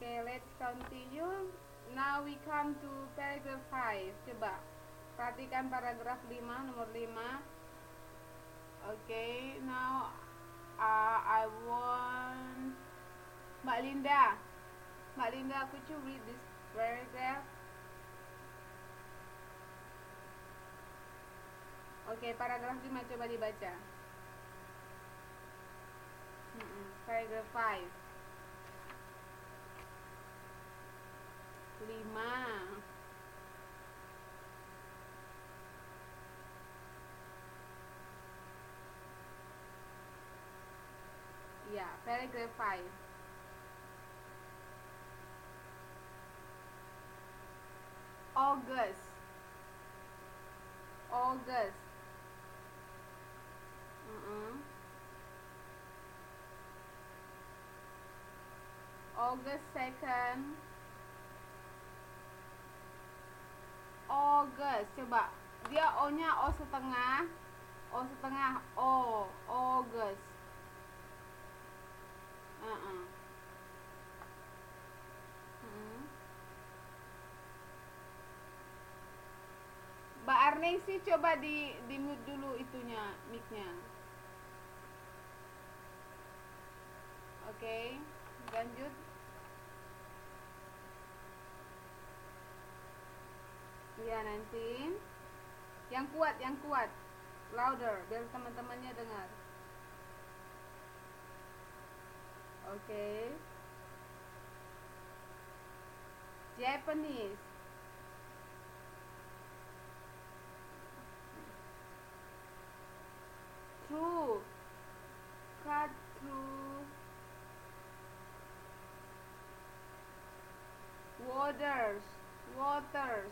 Okay, let's continue. Now we come to paragraph 5. Coba perhatikan paragraf 5, nomor 5. Okay, now I want Mbak Linda. Mbak Linda, could you read this paragraph? Okay, paragraf 5 coba dibaca. Paragraph 5. 5. Yeah, paragraph 5. August. August. August 2nd. August. Coba. Dia O-nya O setengah. O setengah O. August. Mbak Arning sih coba di mute dulu itunya, mic-nya. Oke, lanjut. Iya, nanti. Yang kuat, yang kuat. Louder, biar teman-temannya dengar. Oke. Japanese. Through. Cut through. Waters. Waters.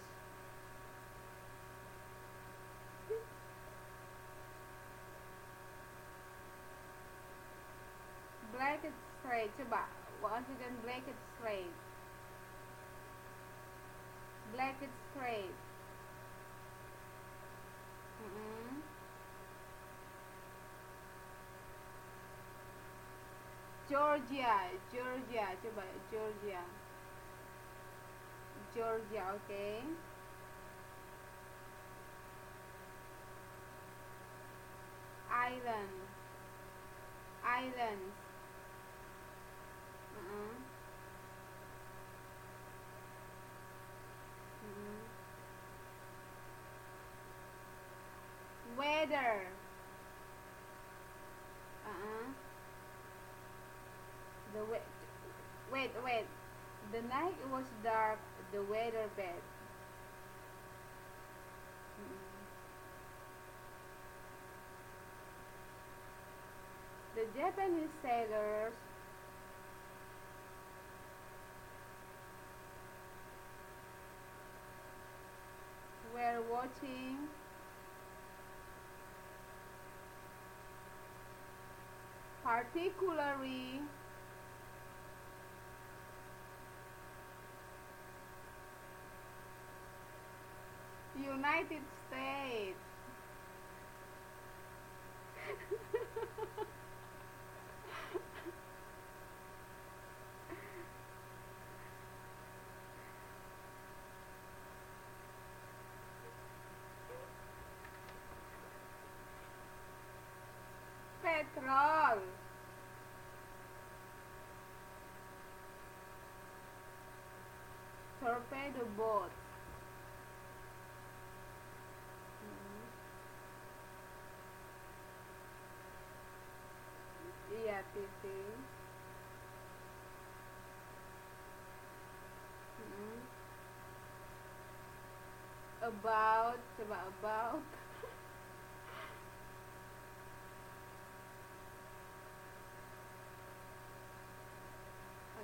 Black it straight. Coba. Once again, black it straight. Black it straight. Georgia. Georgia. Coba. Georgia. Georgia, okay. Island. Islands. Weather. The wait. The night was dark. The weather bad. The Japanese sailors were watching particularly United States. Petrol. Torpedo boat. Iya, TV. About. Coba about.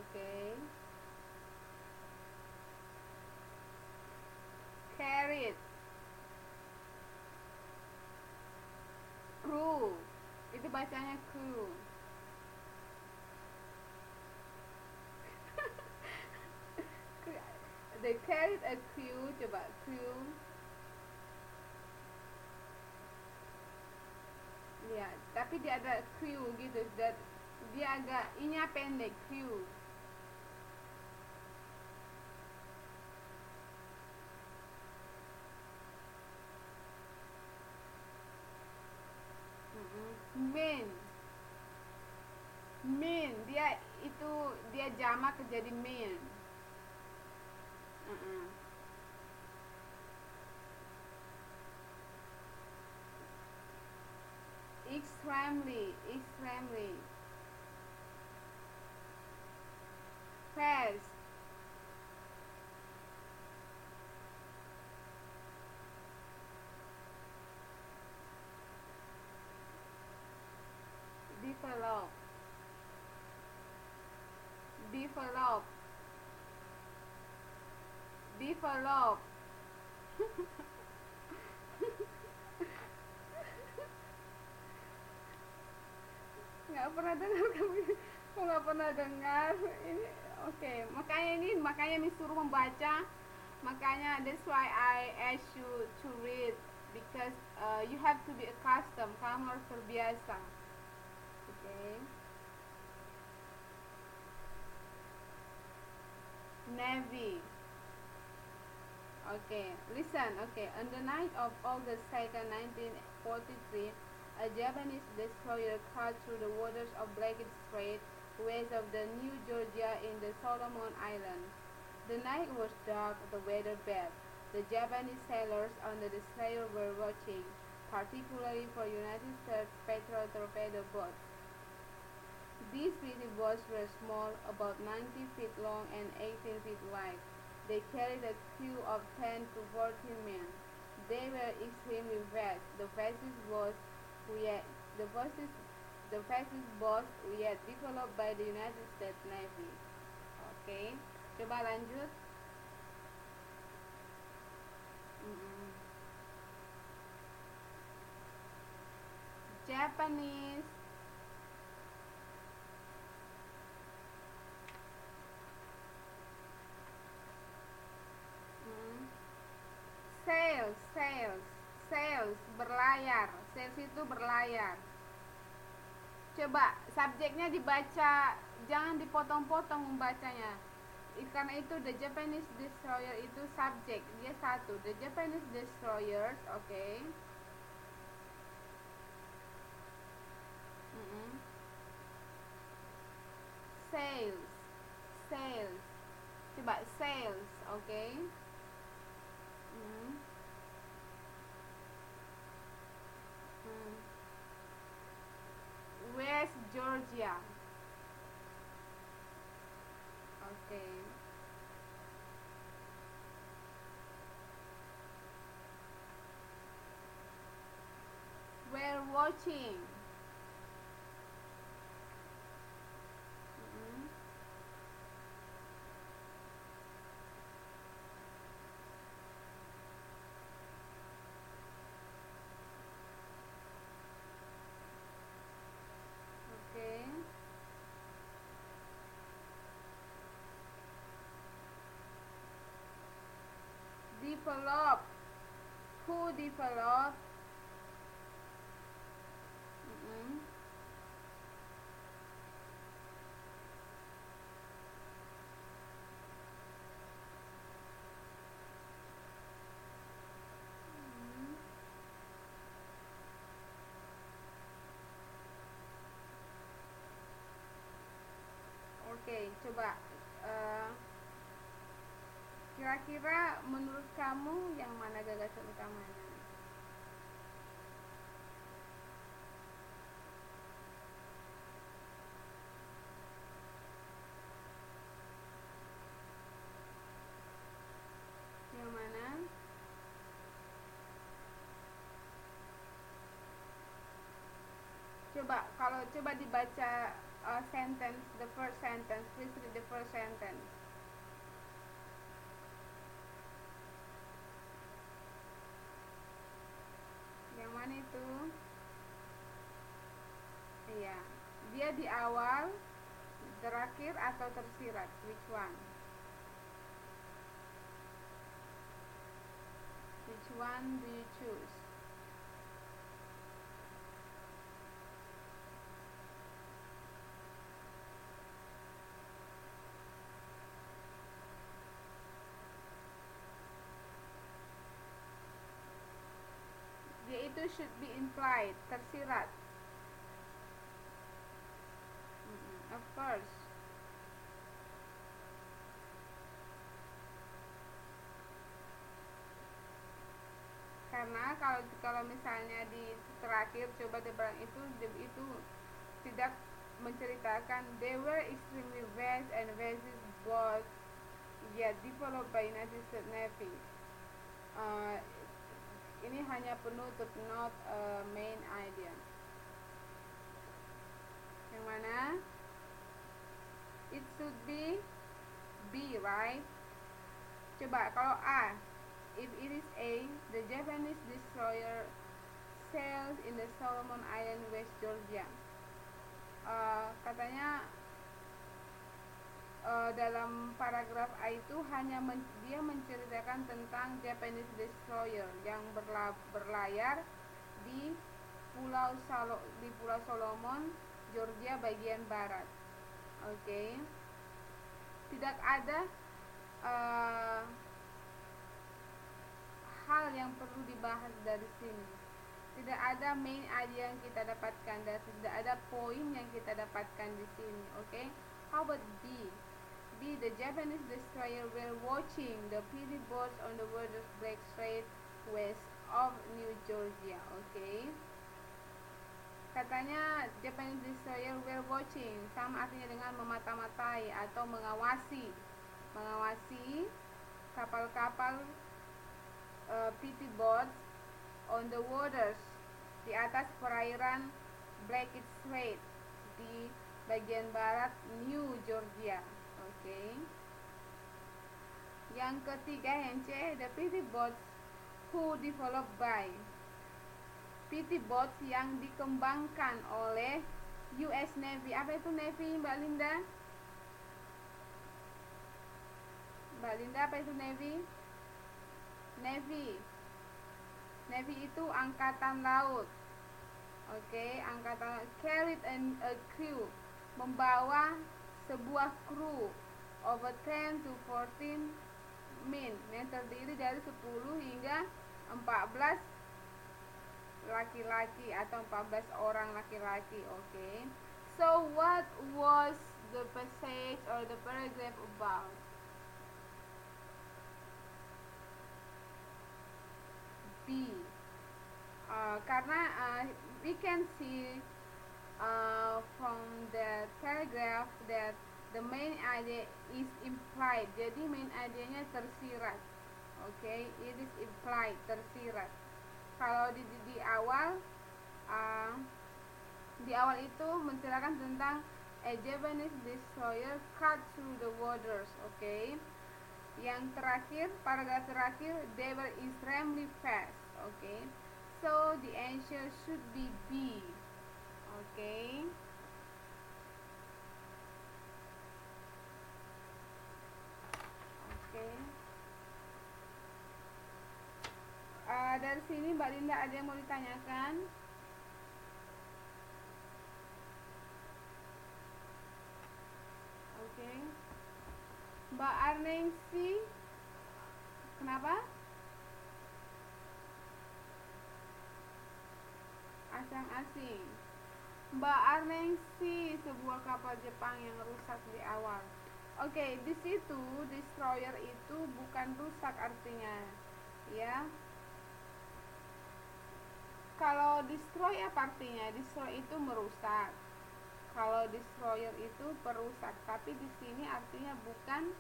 Okay. Carried. Crew. Itu bacanya crew. They carried a crew. Coba crew. Ya, tapi dia ada crew gitu. Dia agak inya pendek, crew. dia jamak jadi main. Extremely, extremely fast. Develop, develop, develop. Nggak pernah dengar kamu. Aku nggak pernah dengar ini. Oke, makanya ini suruh membaca. Makanya that's why I ask you to read, because you have to be accustomed. Kamu harus terbiasa. Okay. Navy. Okay, listen. Okay, on the night of August 2nd, 1943, a Japanese destroyer cut through the waters of Blackett Strait, west of the New Georgia in the Solomon Islands. The night was dark, the weather bad. The Japanese sailors on the destroyer were watching, particularly for United States Patriot torpedo boats. These pretty boats were small, about 90 feet long and 18 feet wide. They carried a crew of 10 to 14 men. They were extremely fast. We had, the fastest, the fastest boats we had developed by the United States Navy. Okay, coba lanjut. Mm-mm. Japanese. Mm. Sails, sails, sails, berlayar. Sails itu berlayar. Coba subjeknya dibaca, jangan dipotong-potong membacanya. Karena itu the Japanese destroyer itu subjek, dia satu. The Japanese destroyers, oke. Okay. Sails, sails. Coba sails, oke. Okay. West Georgia, oke. Okay. We're watching. Oke. Okay. Develop. Who develop? Oke, okay, coba kira-kira menurut kamu yang mana gagasan utamanya? Yang mana? Coba dibaca sentence, the first sentence. Please read the first sentence. Yang mana itu? Iya. Dia di awal, terakhir atau tersirat? Which one? Which one do you choose? Dia itu should be implied, tersirat. Of course. karena kalau misalnya di terakhir coba dibilang itu tidak menceritakan they were extremely vast and vast boats yet developed by United States Navy. Uh, ini hanya penutup, not a main idea. Yang mana? It should be B, right? Coba kalau A, if it is A, the Japanese destroyer sails in the Solomon Island, West Georgia. Katanya dalam paragraf A itu hanya dia menceritakan tentang Japanese destroyer yang berlayar di Pulau Solomon, Georgia bagian barat. Oke. Tidak ada hal yang perlu dibahas dari sini. Tidak ada main idea yang kita dapatkan dan tidak ada poin yang kita dapatkan di sini. Oke. How about B? B, the Japanese destroyer were watching the PD boats on the waters Black Strait west of New Georgia. Oke. Katanya Japanese destroyer were watching, sama artinya dengan memata-matai atau mengawasi kapal-kapal PT boats on the waters, di atas perairan Black Strait di bagian barat New Georgia. Oke. Yang ketiga yang C, the PT boats who developed by, PT boats yang dikembangkan oleh US Navy. Apa itu Navy, Mbak Linda? Mbak Linda, apa itu Navy? Navy itu angkatan laut. Oke, angkatan carried a crew, membawa sebuah kru over 10 to 14 men yang terdiri dari 10 hingga 14 laki-laki atau 14 orang laki-laki. Oke. So what was the passage or the paragraph about? B. Karena we can see from the paragraph that the main idea is implied. Jadi main idenya tersirat. Okay, it is implied, tersirat. Kalau di awal itu menceritakan tentang a Japanese destroyer cut through the waters. Okay. Yang terakhir, paragraf terakhir, they were extremely fast. Okay. So the answer should be B. Okay. Okay. Dari sini Mbak Linda ada yang mau ditanyakan? Okay. Mbak Arningsi, kenapa? Asing-asing. Mbak Arningsi, sebuah kapal Jepang yang rusak di awal. Oke, di situ destroyer itu bukan rusak artinya, ya. Kalau destroy apa artinya? Destroy itu merusak. Kalau destroyer itu perusak, tapi di sini artinya bukan.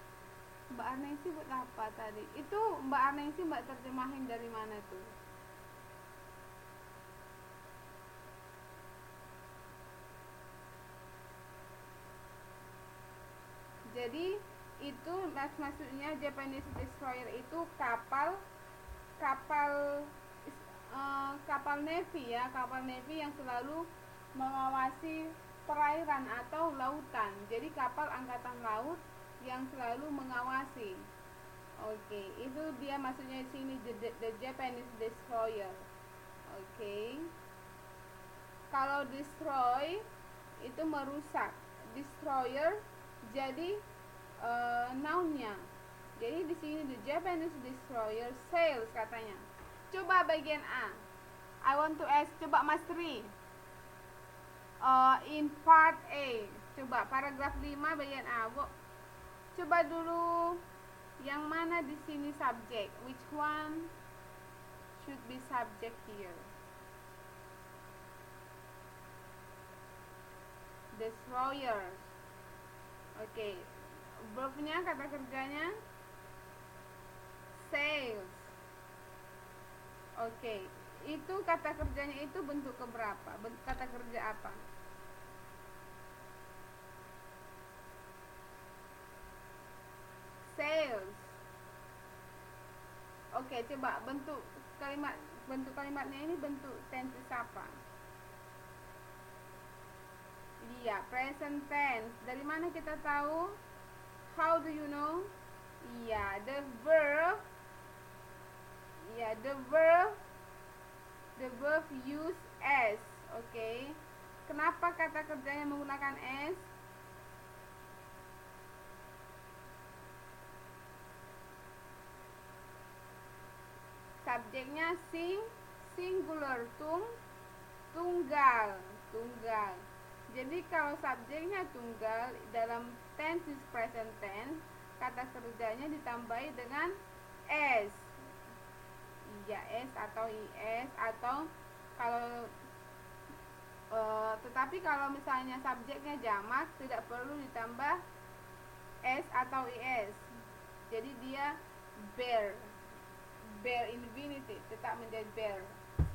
Mbak Arningsi buat apa tadi? Itu Mbak Arningsi Mbak terjemahin dari mana tuh? Jadi itu maksudnya Japanese destroyer itu kapal Navy ya, kapal Navy yang selalu mengawasi perairan atau lautan. Jadi kapal angkatan laut yang selalu mengawasi. Oke, itu dia maksudnya di sini the Japanese destroyer. Oke. Kalau destroy itu merusak. Destroyer jadi nounnya. Jadi di sini the Japanese destroyer sails katanya. Coba bagian A. I want to ask, coba Mas Tri. In part A. Coba paragraf 5 bagian A. Coba dulu yang mana di sini subjek. Which one should be subject here. Destroyers. Oke, verbnya, kata kerjanya sails. Oke, itu kata kerjanya itu bentuk keberapa? Kata kerja apa? Sails. Oke, coba bentuk kalimatnya ini bentuk tense apa? Iya, present tense. Dari mana kita tahu? How do you know? Iya, the verb. Iya, the verb use as. Oke. Kenapa kata kerjanya menggunakan as? Subjeknya singular, tunggal. Jadi kalau subjeknya tunggal dalam tense is present tense, kata kerjanya ditambahi dengan s. Iya, s atau is, atau kalau tetapi kalau misalnya subjeknya jamak tidak perlu ditambah s atau is. Jadi dia bear infinitive, tetap menjadi bear.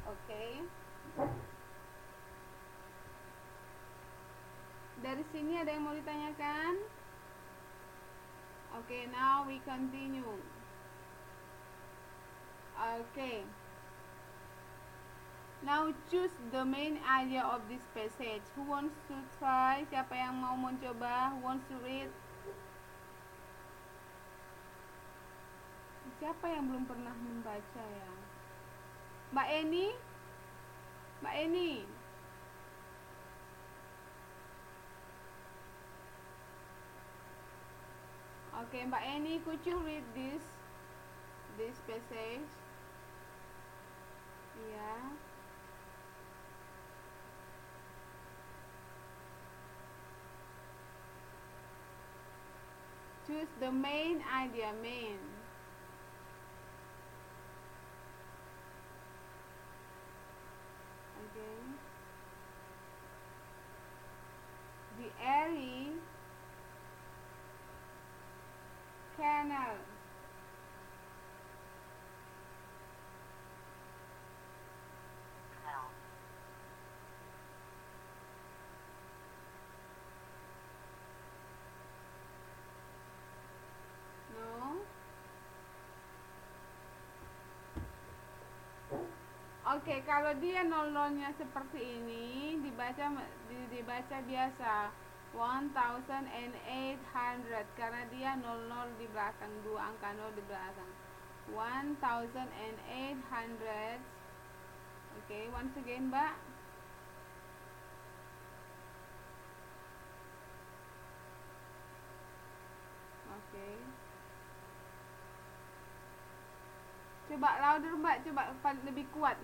Oke. Dari sini ada yang mau ditanyakan? Oke, now we continue. Oke. Now choose the main idea of this passage. Who wants to try? Siapa yang mau mencoba? Who wants to read? Siapa yang belum pernah membaca ya? Mbak Eni? Okay, Mbak Eni, could you read this passage? Yeah. Choose the main idea, main. Okay. The Erie Canal. No. Oke, kalau dia nol-nolnya seperti ini dibaca biasa 1800 karena dia 00 di belakang, dua angka 0 di belakang. 1800. Oke, once again, Mbak. Oke. Coba louder, Mbak, coba lebih kuat.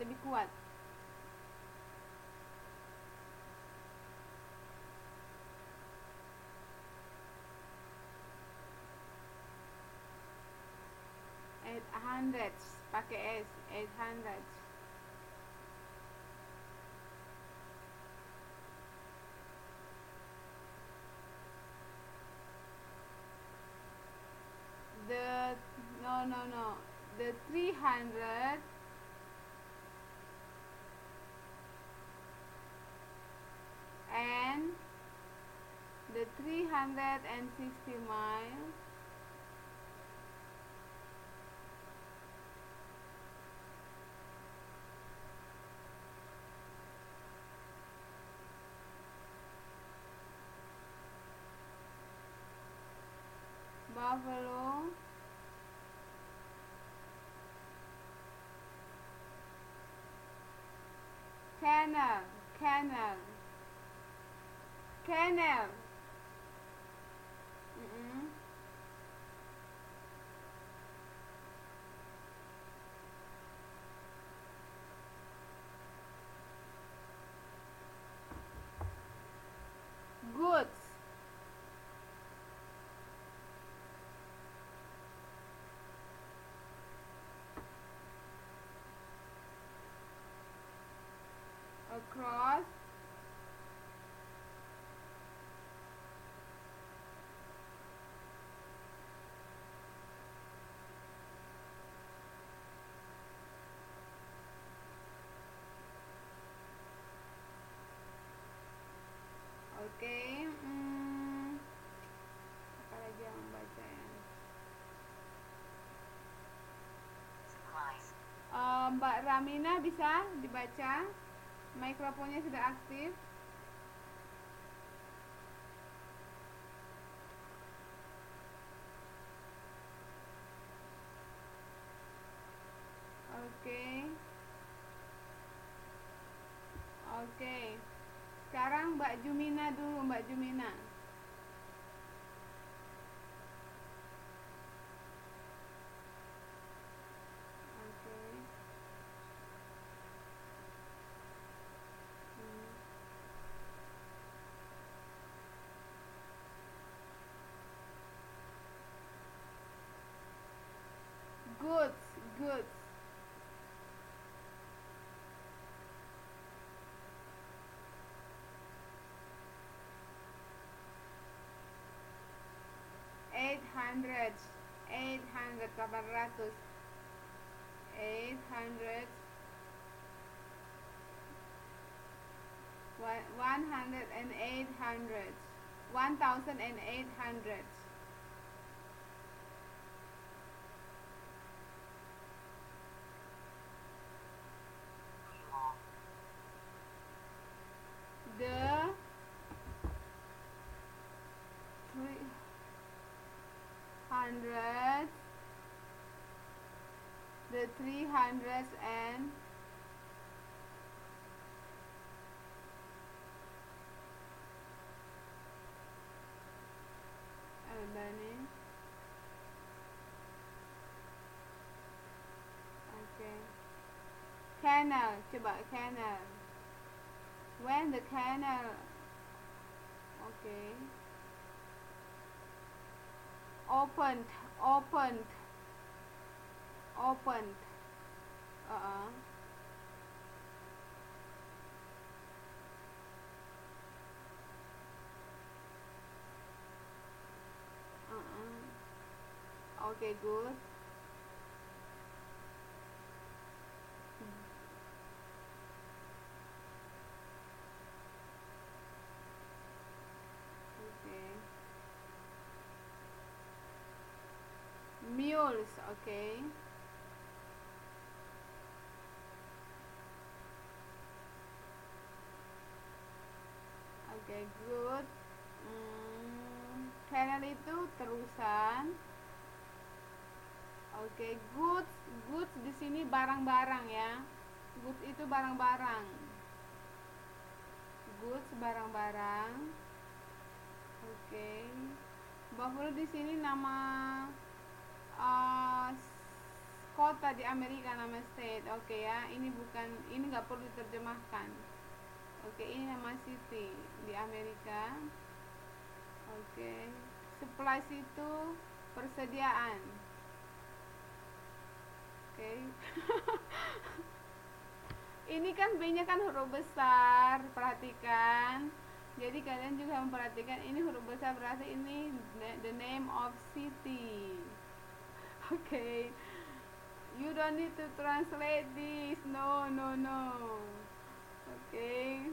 800 pakai S, 800. No. The 300 and the 360 miles Buffalo Canal. Goods. Mbak Ramina bisa dibaca? Mikrofonnya sudah aktif. Oke. Oke. Sekarang Mbak Jumina dulu, Mbak Jumina. Oke. Hmm. Goods, goods. Eight hundred, 800. 800, 100 and 800, 1,800. The 300, the 300 and Albany. Okay. Canal, coba canal. When the canal, okay. Opened, opened, opened. Uh-uh. Uh-uh. Okay, good. Okay. Mules, okay. Okay, good. Canal itu terusan. Oke, goods, goods di sini barang-barang ya. Goods itu barang-barang. Goods barang-barang. Oke. Buffalo di sini nama uh, kota di Amerika, nama state. Oke ya, ini bukan, ini nggak perlu diterjemahkan. Oke, ini nama city di Amerika. Oke. Supplies itu persediaan. Oke. Ini kan B-nya kan huruf besar, perhatikan. Jadi kalian juga memperhatikan ini huruf besar, berarti ini the name of city. Okay. You don't need to translate this. No, no, no. Okay.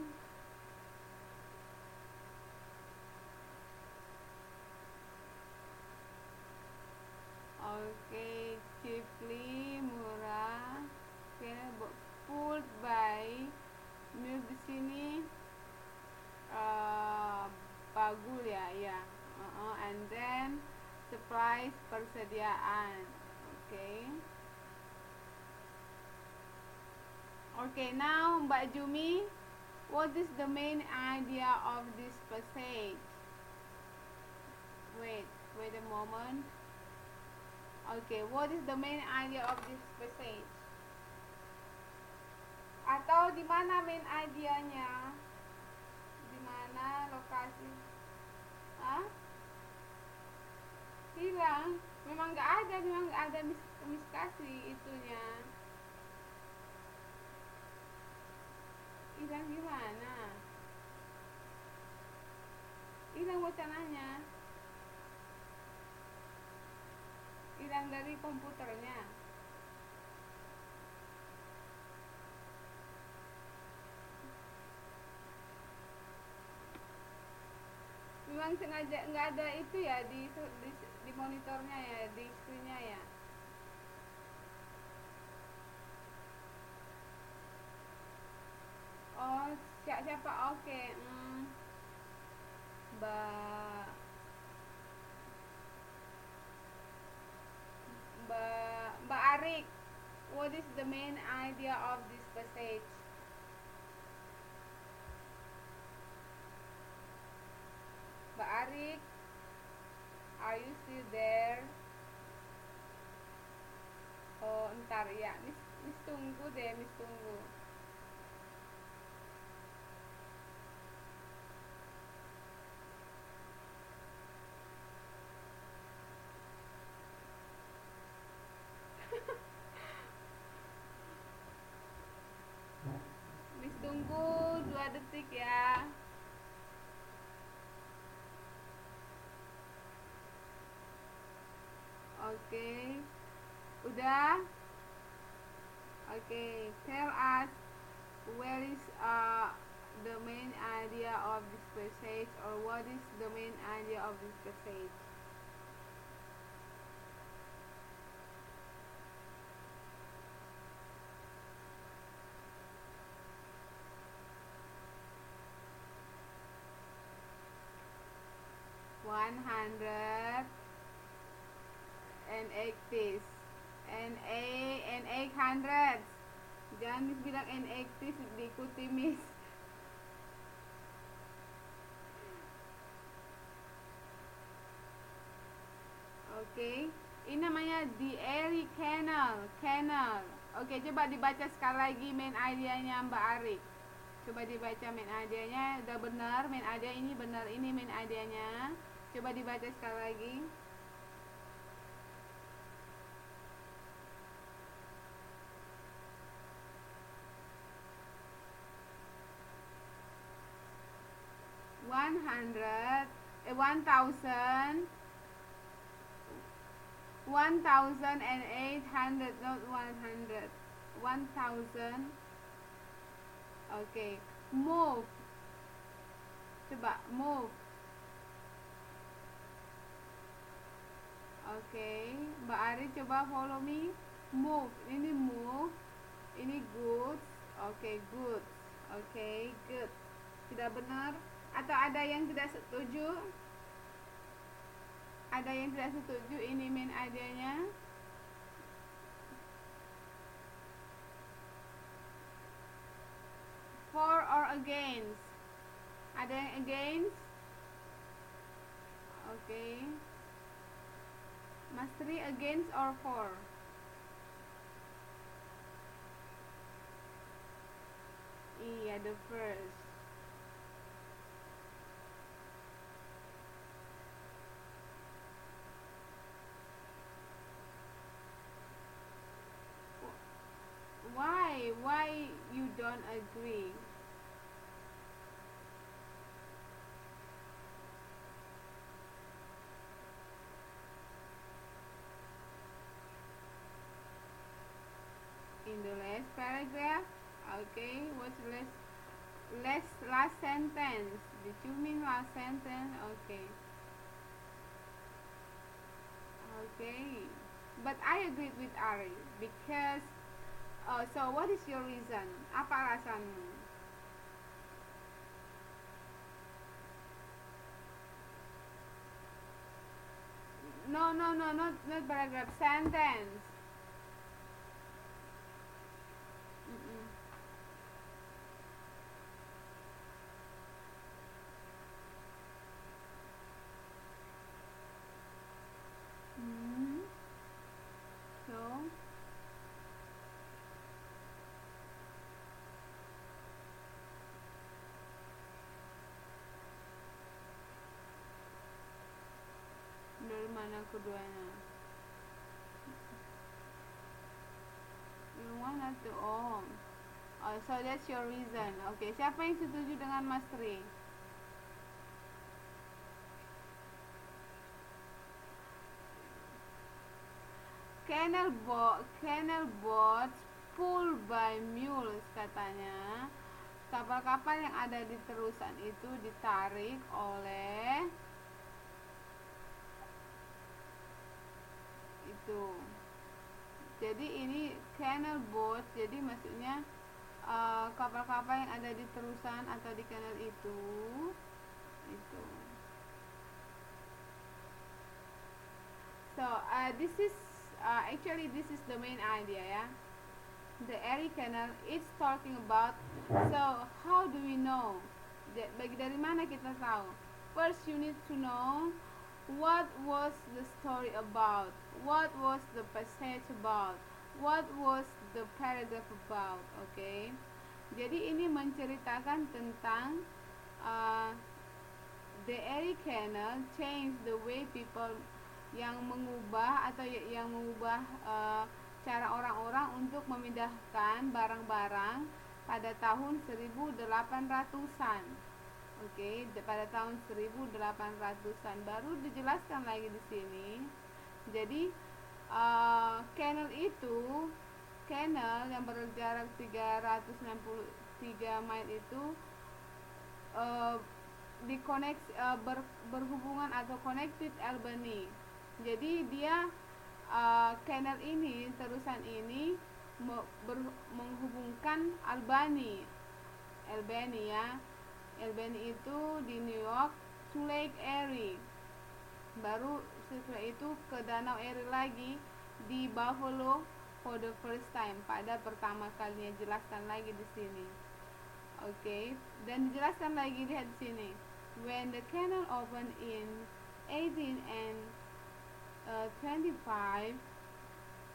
Okay, cheaply, murah. Okay, pulled by. Milk di sini bagul ya, ya. And then supplies persediaan. Okay. Okay, now Mbak Jumi, what is the main idea of this passage? Wait a moment. Okay, what is the main idea of this passage? Atau di mana main idenya? Di mana lokasi? Hah? Hilang. Memang nggak ada miskasi itunya. Hilang gimana? Hilang wacananya. Hilang dari komputernya. Memang sengaja nggak ada itu ya di monitornya ya, di screennya ya. Siapa? Oke. Mbak Mbak Arik, what is the main idea of this passage? Mbak Arik, are you still there? Oh, ntar ya, Miss tunggu deh, Miss tunggu. Miss tunggu 2 detik ya. Oke, udah. Oke, tell us where is the main idea of this passage, or what is the main idea of this passage? One hundred and 80s and 800. Jangan Miss bilang and 80s diikuti Miss. Oke, ini namanya the Erie Canal. Oke, coba dibaca sekali lagi main idenya Mbak Arik. Coba dibaca main idenya. Udah benar main idea ini, benar ini main idenya. Coba dibaca sekali lagi. One hundred, 1,000, 1,800, not 100. 1,000. Okay, move. Coba move. Okay, Mbak Ari coba follow me. Move. Ini move. Ini goods. Okay, goods. Okay, good. Sudah benar? Atau ada yang tidak setuju? Ada yang tidak setuju ini main idenya? For or against? Ada yang against? Okay. Mas Tri, against or for? Iya, the first. Why you don't agree? In the last paragraph? Okay, what's last sentence? Did you mean last sentence? Okay. Okay. But I agreed with Ari because so what is your reason? Apa alasanmu? No, not paragraph, sentence. Mm-mm. Mm-hmm. So, dari mana keduanya? You want to own. Oh, so that's your reason. Okay, siapa yang setuju dengan Mas Tri? Canal boats pulled by mules katanya. Kapal-kapal yang ada di terusan itu ditarik oleh itu. Jadi ini canal boat, jadi maksudnya kapal-kapal yang ada di terusan atau di kanal itu. So this is actually this is the main idea, ya. The Erie Canal it's talking about. So how do we know? Dari mana kita tahu? First you need to know what was the story about, what was the passage about, what was the paragraph about. Okay, jadi ini menceritakan tentang uh, the Erie Canal changed the way people, yang mengubah cara orang-orang untuk memindahkan barang-barang pada tahun 1800-an. Oke, pada tahun 1800-an baru dijelaskan lagi di sini. Jadi canal yang berjarak 363 mile itu berhubungan atau connected Albany. Jadi dia canal ini, terusan ini menghubungkan Albany ya. Albany itu di New York to Lake Erie. Baru setelah itu ke Danau Erie lagi di Buffalo for the first time, pada pertama kalinya. Jelaskan lagi di sini. Oke, dan dijelaskan lagi, lihat di sini. When the canal opened in 1825,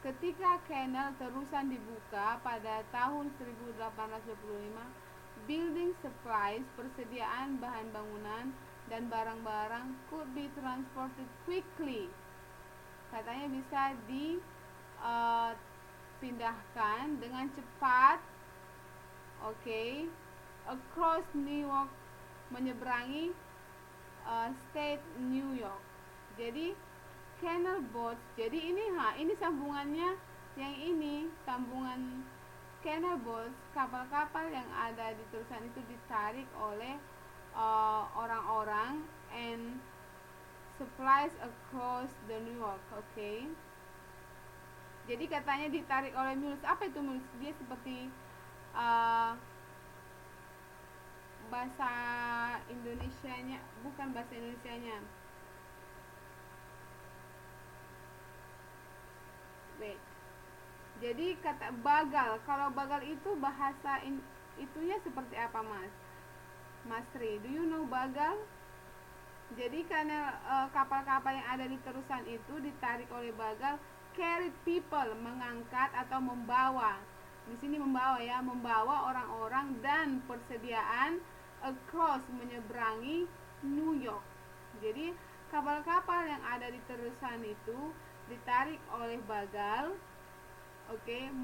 ketika kanal terusan dibuka pada tahun 1825, building supplies, persediaan bahan bangunan dan barang-barang could be transported quickly. Katanya bisa dipindahkan dengan cepat. Oke, across New York, menyeberangi state New York. Jadi canal boats. Jadi ini sambungannya, yang ini sambungan canal boats, kapal-kapal yang ada di terusan itu ditarik oleh orang-orang and supplies across the New York. Okay. Jadi katanya ditarik oleh mules. Apa itu mules? Dia seperti bahasa Indonesianya, bukan bahasa Indonesianya. Wait. Jadi kata bagal. Kalau bagal itu bahasa itunya seperti apa, Mas Tri? Do you know bagal? Jadi karena kapal-kapal yang ada di terusan itu ditarik oleh bagal, carried people, mengangkat atau membawa. Di sini membawa ya, membawa orang-orang dan persediaan across, menyeberangi New York. Jadi kapal-kapal yang ada di terusan itu ditarik oleh bagal,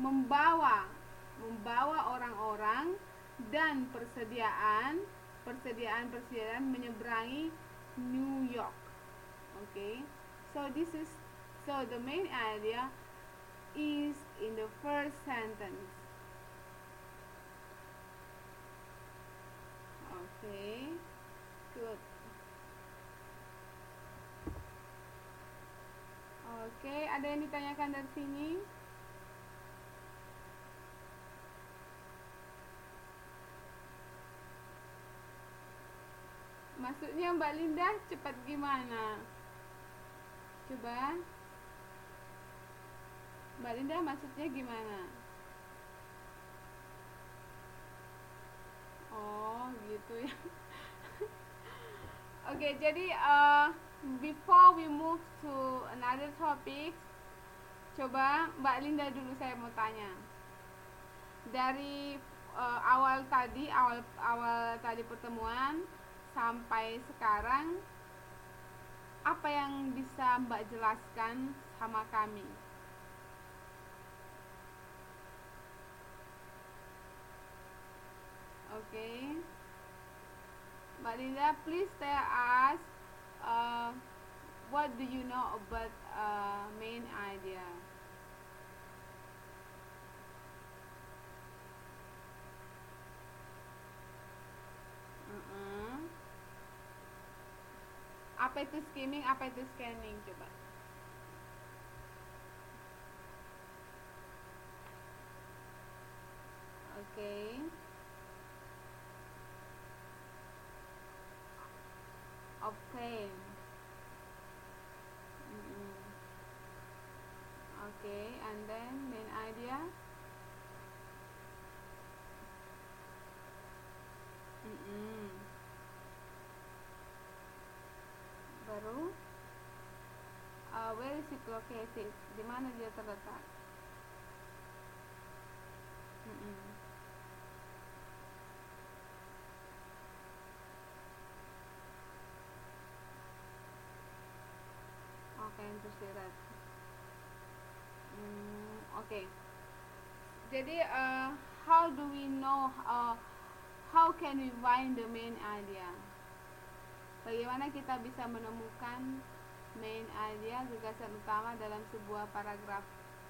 membawa orang-orang dan persediaan menyeberangi New York. So the main idea is in the first sentence. Good. Ada yang ditanyakan dari sini? Maksudnya Mbak Linda cepat gimana? Coba Mbak Linda maksudnya gimana? Oh gitu ya. Jadi before we move to another topic, coba Mbak Linda dulu saya mau tanya. Dari awal tadi pertemuan sampai sekarang, apa yang bisa Mbak jelaskan sama kami? Mbak Linda, please tell us what do you know about main idea? Apa itu skimming, apa itu scanning, coba. obtain. Okay, and then main idea. Baru where is it located? Di mana dia terletak? Oke, tersirat. Oke. Jadi how do we know how can we find the main idea? Bagaimana kita bisa menemukan main idea, gagasan utama dalam sebuah paragraf?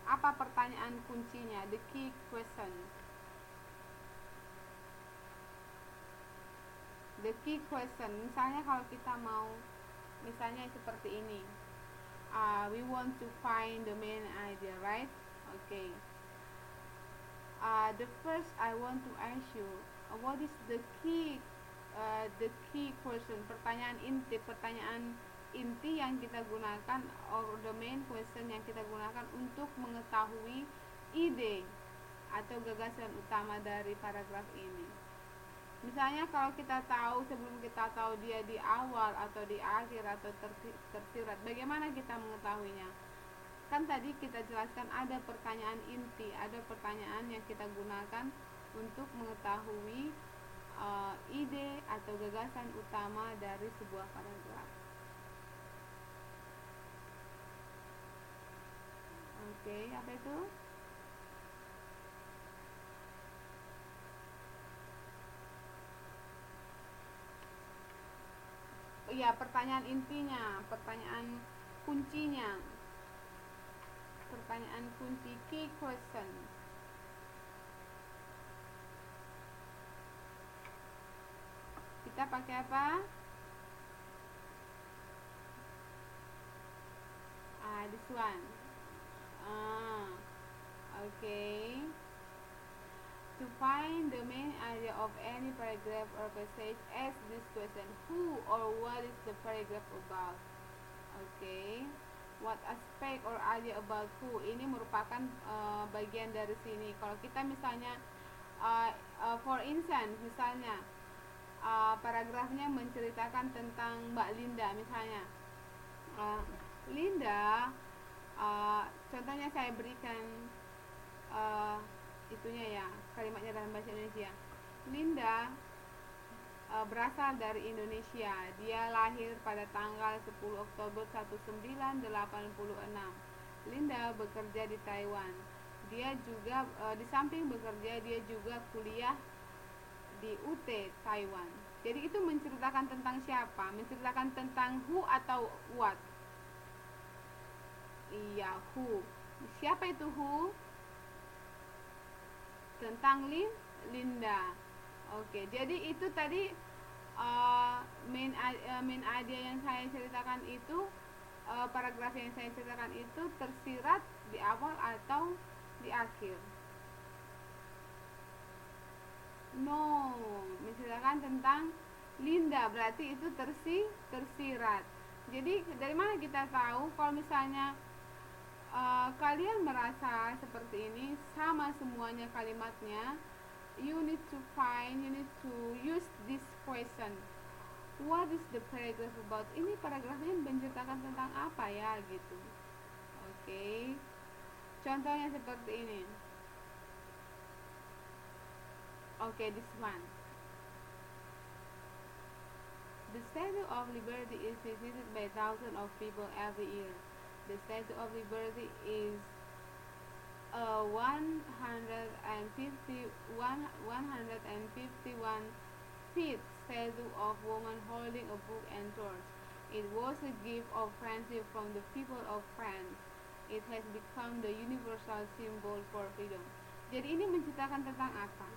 Apa pertanyaan kuncinya? The key question. The key question. Misalnya kalau kita mau, misalnya seperti ini. We want to find the main idea, right? Okay. The first I want to ask you, what is the key question? Pertanyaan inti yang kita gunakan, or the main question yang kita gunakan untuk mengetahui ide atau gagasan utama dari paragraf ini. Misalnya kalau kita tahu, sebelum kita tahu dia di awal atau di akhir atau tersirat, bagaimana kita mengetahuinya? Kan tadi kita jelaskan ada pertanyaan inti, ada pertanyaan yang kita gunakan untuk mengetahui ide atau gagasan utama dari sebuah paragraf. Oke, apa itu? Iya, pertanyaan intinya, pertanyaan kuncinya, pertanyaan kunci, key question. Kita pakai apa? This one. Okay. To find the main idea of any paragraph or passage, ask this question: who or what is the paragraph about? Okay. What aspect or idea about who? Ini merupakan bagian dari sini. Kalau kita misalnya, for instance, misalnya paragrafnya menceritakan tentang Mbak Linda, misalnya. Linda, contohnya saya berikan itunya ya, kalimatnya dalam bahasa Indonesia. Linda berasal dari Indonesia. Dia lahir pada tanggal 10 Oktober 1986. Linda bekerja di Taiwan. Dia juga di samping bekerja, dia juga kuliah di UT Taiwan. Jadi itu menceritakan tentang siapa? Menceritakan tentang who atau what? Iya, who. Siapa itu who? Tentang Linda. Oke, jadi itu tadi main idea yang saya ceritakan itu, paragraf yang saya ceritakan itu tersirat di awal atau di akhir? No, menceritakan tentang Linda, berarti itu tersirat. Jadi dari mana kita tahu kalau misalnya kalian merasa seperti ini, sama semuanya kalimatnya, you need to use this question: what is the paragraph about? Ini paragrafnya menceritakan tentang apa ya, gitu. Oke. Contohnya seperti ini. Oke, this one. The Statue of Liberty is visited by thousands of people every year. The Statue of Liberty is a 151 feet statue of woman holding a book and torch. It was a gift of friendship from the people of France. It has become the universal symbol for freedom. Jadi ini menceritakan tentang apa?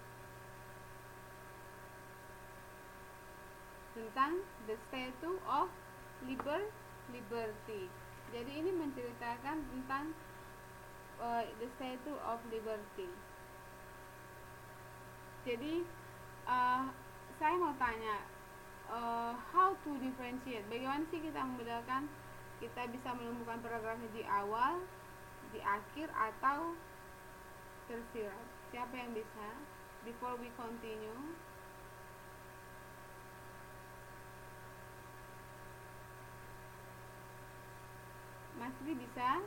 Tentang the Statue of Liberty. Jadi ini menceritakan tentang the Statue of Liberty. Jadi saya mau tanya, how to differentiate. Bagaimana sih kita membedakan? Kita bisa menemukan paragrafnya di awal, di akhir, atau tersirat. Siapa yang bisa? Before we continue. Mas Dwi bisa?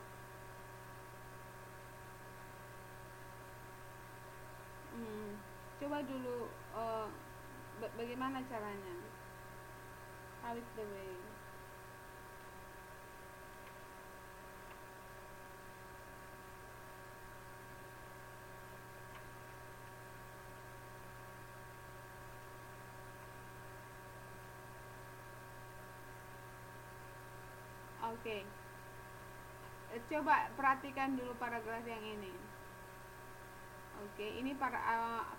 Coba dulu bagaimana caranya? How is the way? Oke. Coba perhatikan dulu paragraf yang ini. Oke, ini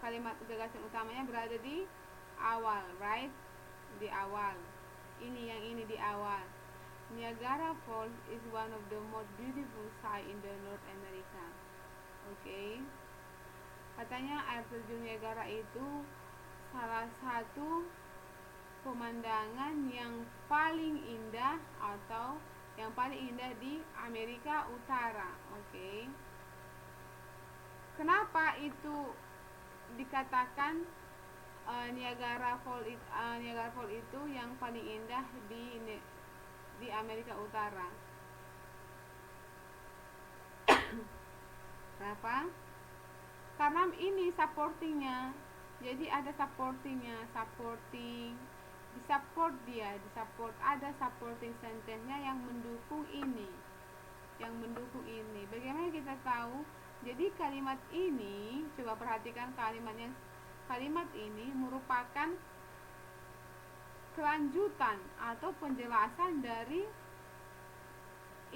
kalimat gagasan utamanya berada di awal, right? Di awal. Ini di awal. Niagara Falls is one of the most beautiful sight in the North America. Oke. Katanya air terjun Niagara itu salah satu pemandangan yang paling indah atau yang paling indah di Amerika Utara. Oke. Kenapa itu dikatakan Niagara Falls itu yang paling indah di Amerika Utara? Kenapa? Karena ini supportingnya. Jadi ada supportingnya, ada supporting sentence-nya yang mendukung ini. Bagaimana kita tahu? Jadi kalimat ini, coba perhatikan kalimat ini merupakan kelanjutan atau penjelasan dari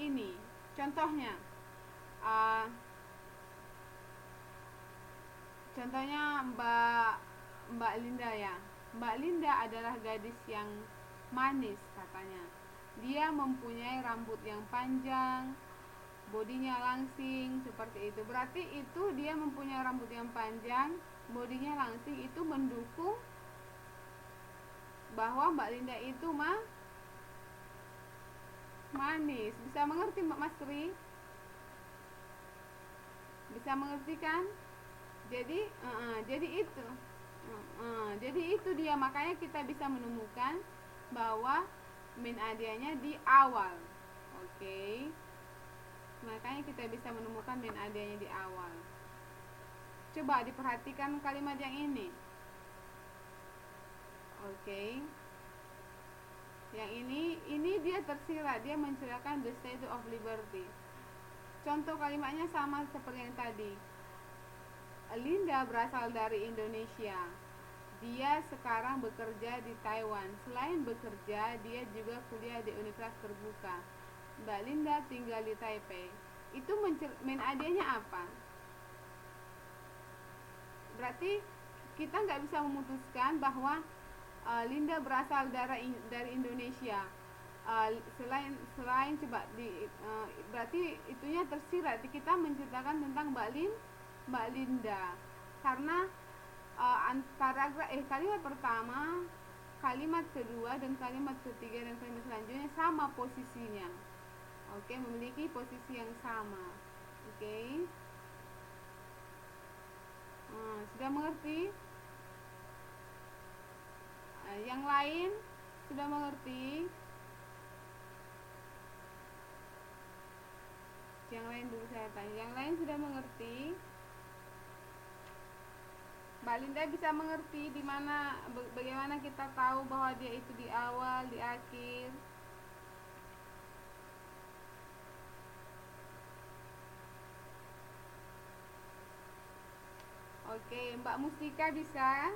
ini. Contohnya, Mbak Linda ya. Mbak Linda adalah gadis yang manis katanya. Dia mempunyai rambut yang panjang, bodinya langsing, seperti itu. Berarti itu dia mempunyai rambut yang panjang, bodinya langsing, itu mendukung bahwa Mbak Linda itu manis. Bisa mengerti Mas Tri? Bisa mengerti kan? Jadi itu dia, makanya kita bisa menemukan bahwa main idenya di awal. Oke. Makanya kita bisa menemukan main idenya di awal. Coba diperhatikan kalimat yang ini. Oke. Yang ini dia tersirat, dia menceritakan the Statue of Liberty. Contoh kalimatnya sama seperti yang tadi. Linda berasal dari Indonesia. Dia sekarang bekerja di Taiwan. Selain bekerja, dia juga kuliah di Universitas Terbuka. Mbak Linda tinggal di Taipei. Itu main idenya apa? Berarti kita nggak bisa memutuskan bahwa Linda berasal dari Indonesia. Selain coba berarti itunya tersirat. Kita menceritakan tentang Mbak Linda, karena kalimat pertama, kalimat kedua, dan kalimat ketiga dan kalimat selanjutnya sama posisinya. Oke, memiliki posisi yang sama. Oke. Sudah mengerti? Yang lain sudah mengerti? Yang lain dulu saya tanya. Yang lain sudah mengerti? Mbak Linda bisa mengerti bagaimana kita tahu bahwa dia itu di awal, di akhir? Oke, Mbak Mustika bisa?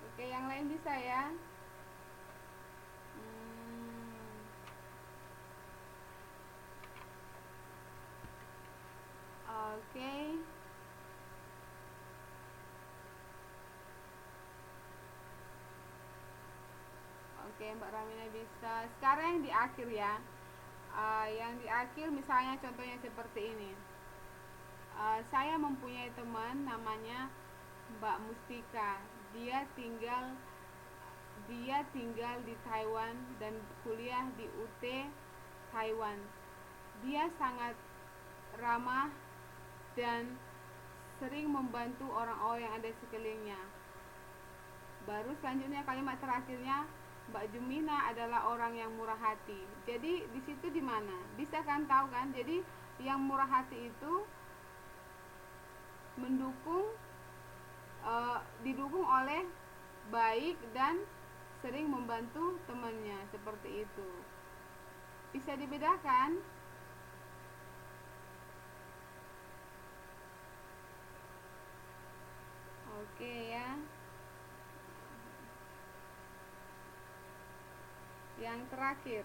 Oke, yang lain bisa ya? Oke. Oke, Mbak Ramina bisa. Sekarang yang di akhir ya. Yang di akhir misalnya contohnya seperti ini. Saya mempunyai teman namanya Mbak Mustika. Dia tinggal dia tinggal di Taiwan dan kuliah di UT Taiwan. Dia sangat ramah dan sering membantu orang-orang yang ada di sekelilingnya. Baru selanjutnya kalimat terakhirnya, Mbak Jumina adalah orang yang murah hati. Jadi di situ di mana? Bisa kan tahu kan? Jadi yang murah hati itu mendukung didukung oleh baik dan sering membantu temannya, seperti itu. Bisa dibedakan? Oke ya. Yang terakhir.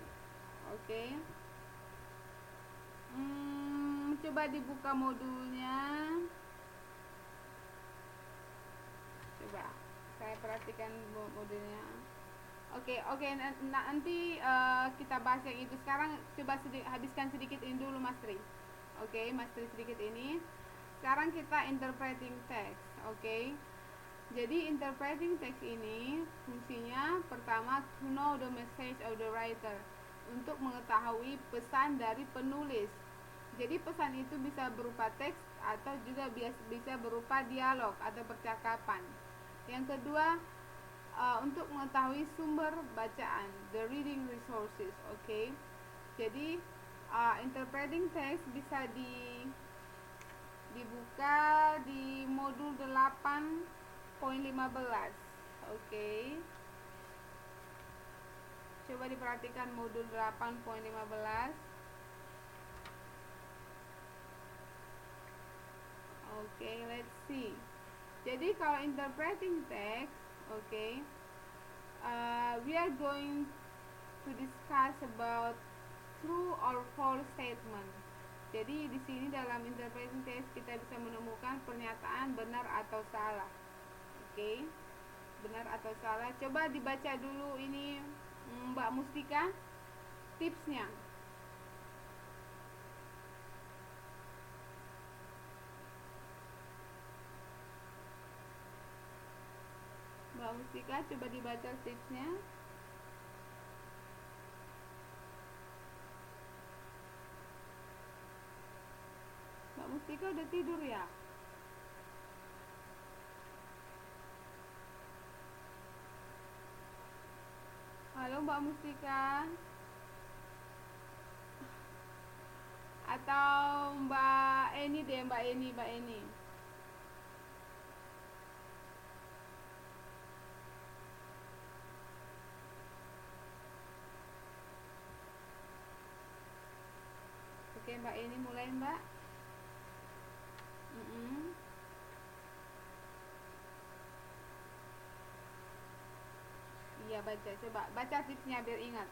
Oke. Coba dibuka modulnya. Coba saya perhatikan modulnya. Oke, nanti kita bahas yang itu. Sekarang coba habiskan sedikit ini dulu, Mas Tri. Oke, Mas Tri, sedikit ini. Sekarang kita interpreting text. Oke. Jadi interpreting text ini fungsinya pertama, to know the message of the writer, untuk mengetahui pesan dari penulis. Jadi pesan itu bisa berupa teks atau juga bisa berupa dialog atau percakapan. Yang kedua, untuk mengetahui sumber bacaan, the reading resources. Oke. Jadi interpreting text bisa dibuka di modul 8.15. Oke. Coba diperhatikan modul 8.15. Oke, let's see. Jadi kalau interpreting text, okay, we are going to discuss about true or false statement. Jadi di sini dalam interpreting text kita bisa menemukan pernyataan benar atau salah. Oke, benar atau salah. Coba dibaca dulu ini, Mbak Mustika, tipsnya. Mbak Mustika, coba dibaca tipsnya. Mbak Mustika udah tidur ya? Halo Mbak Mustika. Atau Mbak Eni deh, Mbak Eni. Oke, Mbak Eni mulai, Mbak. Iya, baca. Coba baca tipsnya biar ingat.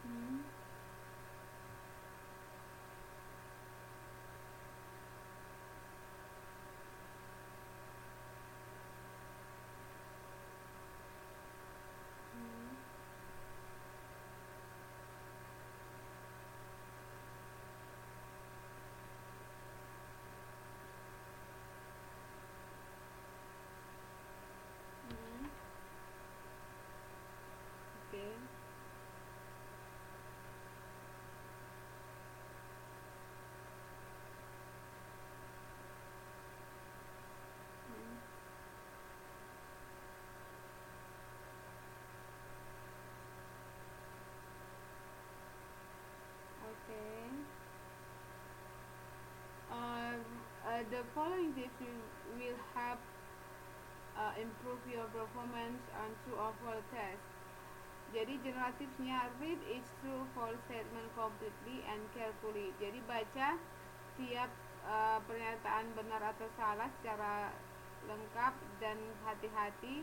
Hmm. Hmm. Hmm. Oke. Hmm. Oke. The following tips will help improve your performance on true or false test. Jadi general tipsnya, read each true false statement completely and carefully. Jadi baca tiap pernyataan benar atau salah secara lengkap dan hati-hati.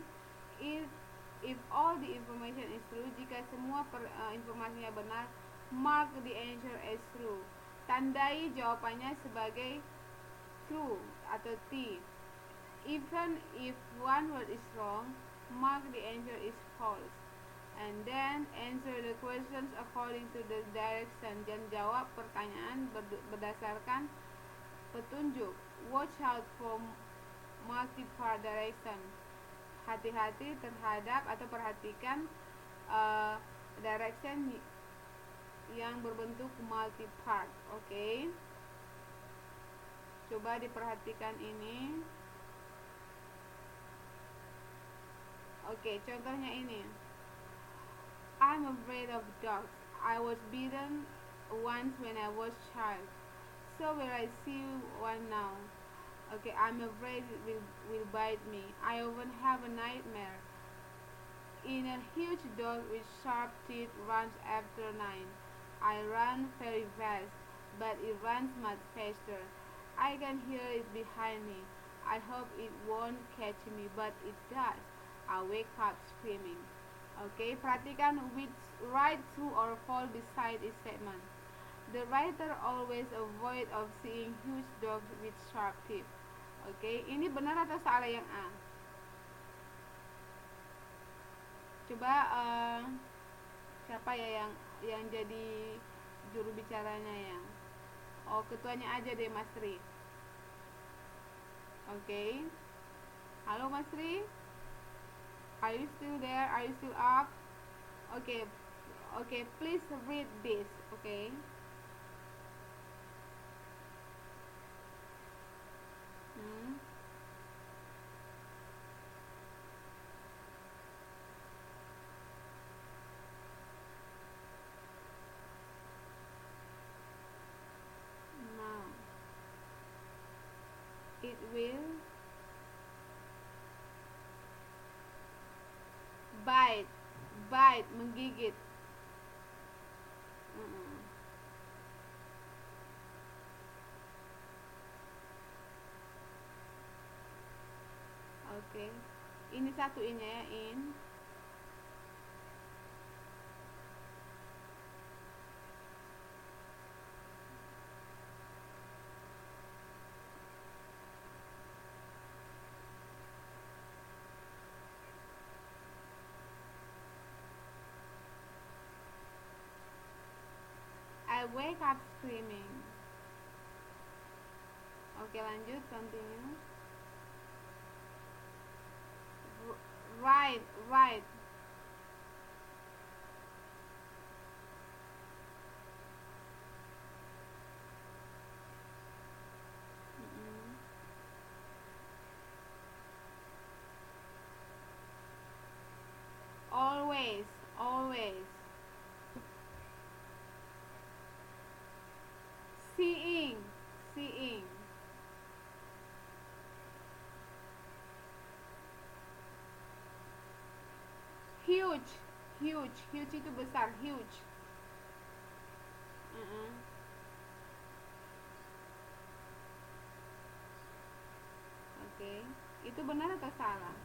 If all the information is true, jika semua informasinya benar, mark the answer as true. Tandai jawabannya sebagai true atau T. Even if one word is wrong, mark the answer is false. And then answer the questions according to the direction. Dan jawab pertanyaan berdasarkan petunjuk. Watch out for multi-part direction. Hati-hati terhadap atau perhatikan direction yang berbentuk multi-part. Oke. Coba diperhatikan ini. Oke, contohnya ini. I'm afraid of dogs. I was bitten once when I was child. So will I see one now. Okay, I'm afraid it will bite me. I often have a nightmare. In a huge dog with sharp teeth runs after mine. I run very fast, but it runs much faster. I can hear it behind me. I hope it won't catch me, but it does. I wake up screaming. Okay, perhatikan which right, true, or false beside is statement. The writer always avoid of seeing huge dogs with sharp teeth. Okay, ini benar atau salah yang A? Coba siapa ya yang jadi juru bicaranya ya? Oh, ketuanya aja deh, Mas Tri. Okay. Halo Mas Tri. Are you still there? Are you still up? Okay. Okay, please read this. Okay. Now, it will bite, menggigit. Oke. Ini satu ini ya, in. I wake up screaming. Oke, lanjut, continue. Right. Always. Seeing. Huge itu besar, huge. Oke. Itu benar atau salah?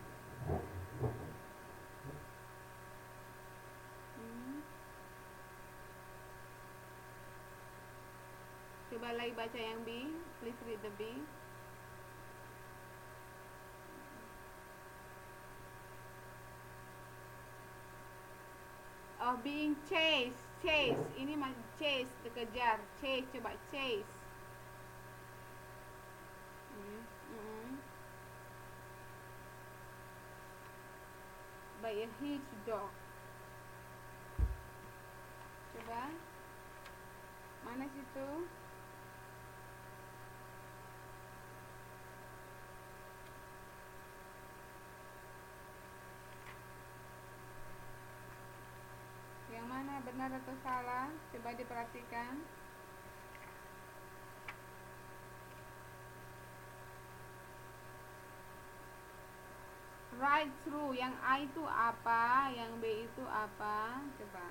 Coba lagi baca yang B. Please read the B. Oh, being chased. Ini chase, dikejar. Chase, coba chase. By a huge dog. Coba. Mana situ? Yang mana benar atau salah? Coba diperhatikan. Right, true. Yang A itu apa? Yang B itu apa? Coba.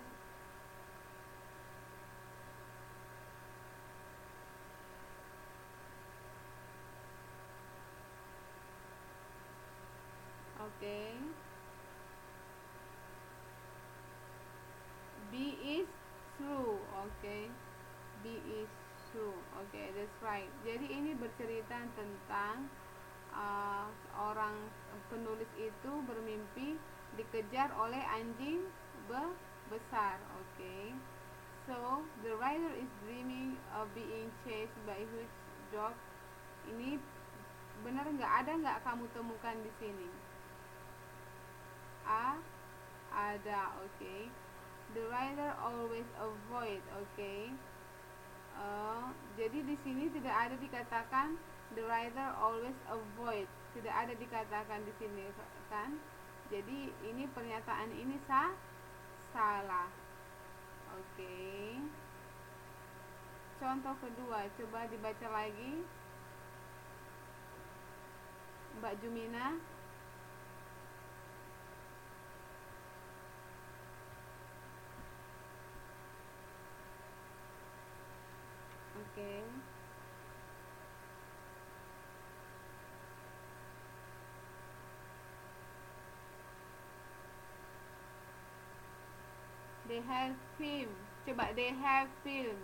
Oke. B is true. Oke. B is true. Oke, that's right. Jadi ini bercerita tentang orang penulis itu bermimpi dikejar oleh anjing besar. Okay. So the rider is dreaming of being chased by a huge dog. Ini benar nggak, ada nggak kamu temukan di sini? Ada. Okay. The rider always avoid. Okay. Jadi di sini tidak ada dikatakan the rider always avoid, tidak ada dikatakan di sini kan. Jadi ini pernyataan ini salah. Oke. Contoh kedua, coba dibaca lagi Mbak Jumina. Oke. They have film. Coba they have film.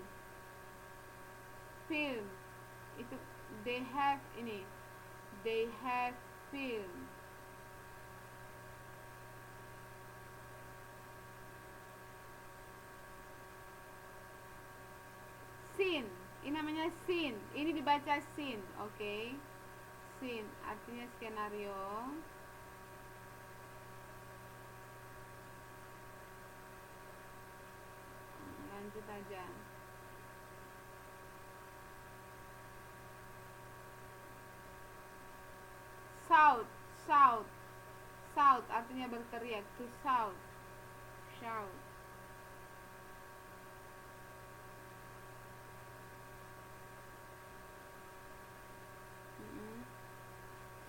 Film. Itu they have ini. They have film. Scene. Ini namanya scene. Ini dibaca scene, oke? Okay? Scene artinya skenario. Lanjut aja. Shout, shout, shout artinya berteriak. To shout, shout.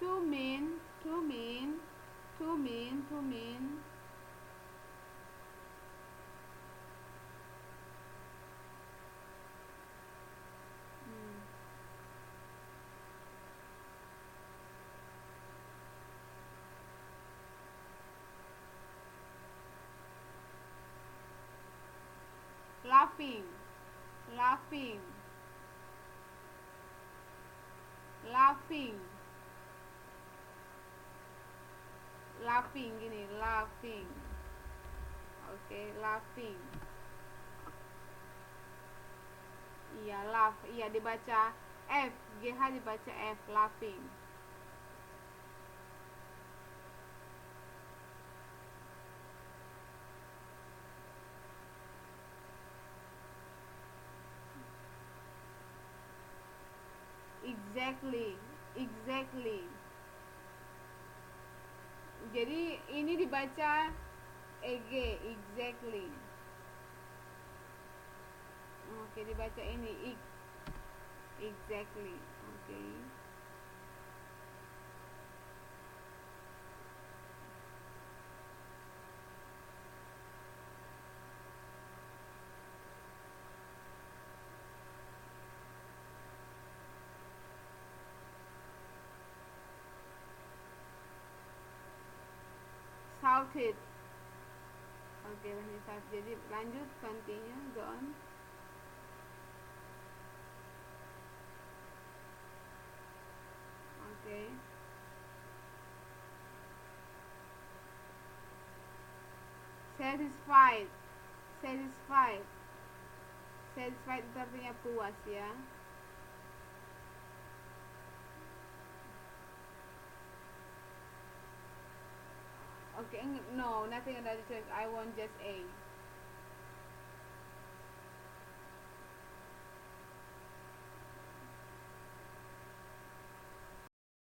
To mean, to mean, to mean, to mean. Laughing, laughing, laughing, laughing gini, laughing. Oke, laughing. Iya, laugh. Iya dibaca F, GH dibaca F, laughing. Exactly, exactly. Jadi ini dibaca EG, exactly. Oke, dibaca ini exactly. Oke. Shouted. Oke, jadi lanjut, continue, go on. Oke. Satisfied, satisfied, satisfied itu artinya puas ya. Okay, no, nothing about the choice. I want just A.